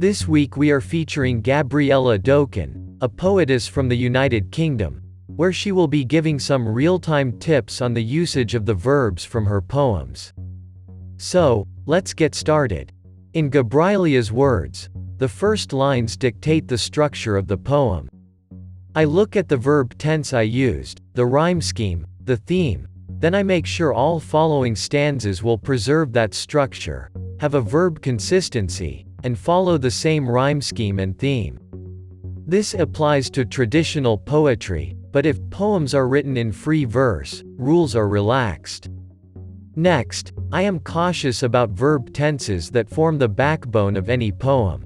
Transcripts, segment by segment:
This week we are featuring Gabriela Docan, a poetess from the United Kingdom, where she will be giving some real-time tips on the usage of the verbs from her poems. So, let's get started. In Gabriela's words, the first lines dictate the structure of the poem. I look at the verb tense I used, the rhyme scheme, the theme, then I make sure all following stanzas will preserve that structure, have a verb consistency, and follow the same rhyme scheme and theme. This applies to traditional poetry, but if poems are written in free verse, rules are relaxed. Next, I am cautious about verb tenses that form the backbone of any poem.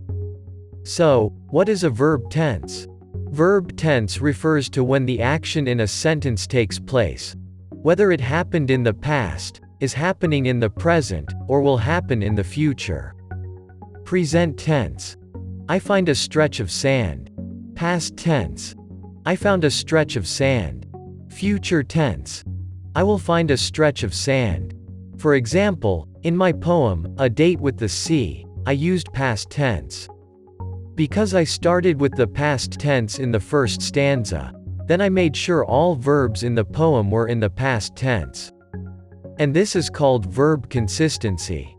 So, what is a verb tense? Verb tense refers to when the action in a sentence takes place, whether it happened in the past, is happening in the present, or will happen in the future. Present tense. I find a stretch of sand. Past tense. I found a stretch of sand. Future tense. I will find a stretch of sand. For example, in my poem, A Date with the Sea, I used past tense. Because I started with the past tense in the first stanza, then I made sure all verbs in the poem were in the past tense. And this is called verb consistency.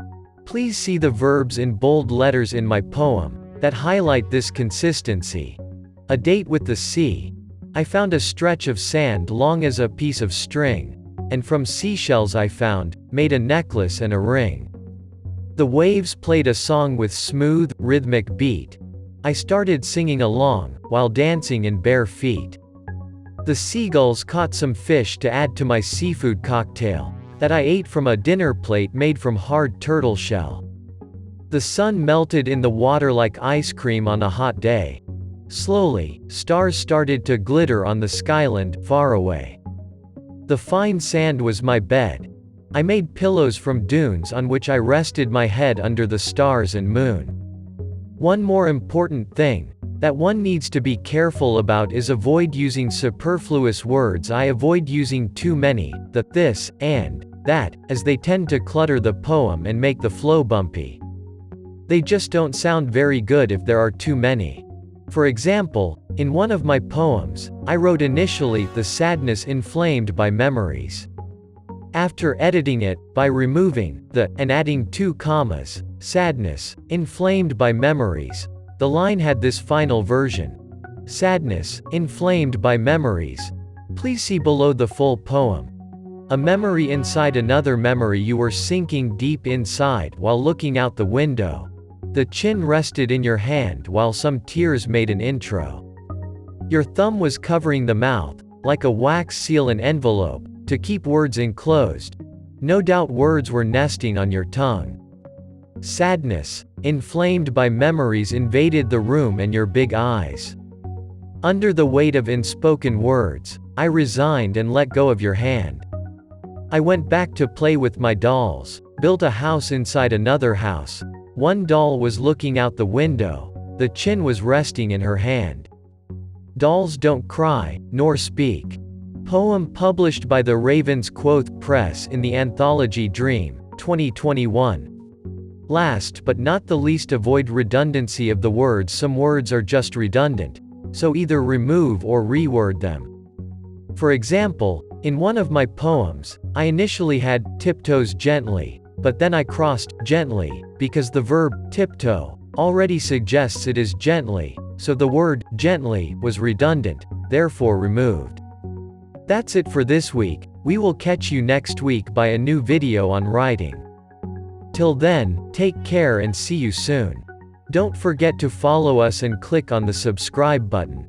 Please see the verbs in bold letters in my poem that highlight this consistency. A date with the sea. I found a stretch of sand long as a piece of string, and from seashells I found, made a necklace and a ring. The waves played a song with smooth, rhythmic beat. I started singing along, while dancing in bare feet. The seagulls caught some fish to add to my seafood cocktail that I ate from a dinner plate made from hard turtle shell. The sun melted in the water like ice cream on a hot day. Slowly, stars started to glitter on the skyland far away. The fine sand was my bed. I made pillows from dunes on which I rested my head under the stars and moon. One more important thing that one needs to be careful about is avoid using superfluous words. I avoid using too many, the, this, and, that, as they tend to clutter the poem and make the flow bumpy. They just don't sound very good if there are too many. For example, in one of my poems, I wrote initially the sadness inflamed by memories. After editing it, by removing the and adding 2 commas, sadness, inflamed by memories, the line had this final version. Sadness, inflamed by memories. Please see below the full poem. A memory inside another memory. You were sinking deep inside while looking out the window. The chin rested in your hand while some tears made an intro. Your thumb was covering the mouth, like a wax seal an envelope, to keep words enclosed. No doubt words were nesting on your tongue. Sadness, inflamed by memories, invaded the room and your big eyes. Under the weight of unspoken words, I resigned and let go of your hand. I went back to play with my dolls, built a house inside another house. One doll was looking out the window, the chin was resting in her hand. Dolls don't cry, nor speak. Poem published by the Ravensquoth Press in the anthology Dream, 2021. Last but not the least, avoid redundancy of the words. Some words are just redundant, so either remove or reword them. For example, in one of my poems, I initially had tiptoes gently, but then I crossed gently, because the verb tiptoe already suggests it is gently, so the word gently was redundant, therefore removed. That's it for this week. We will catch you next week by a new video on writing. Till then, take care and see you soon. Don't forget to follow us and click on the subscribe button.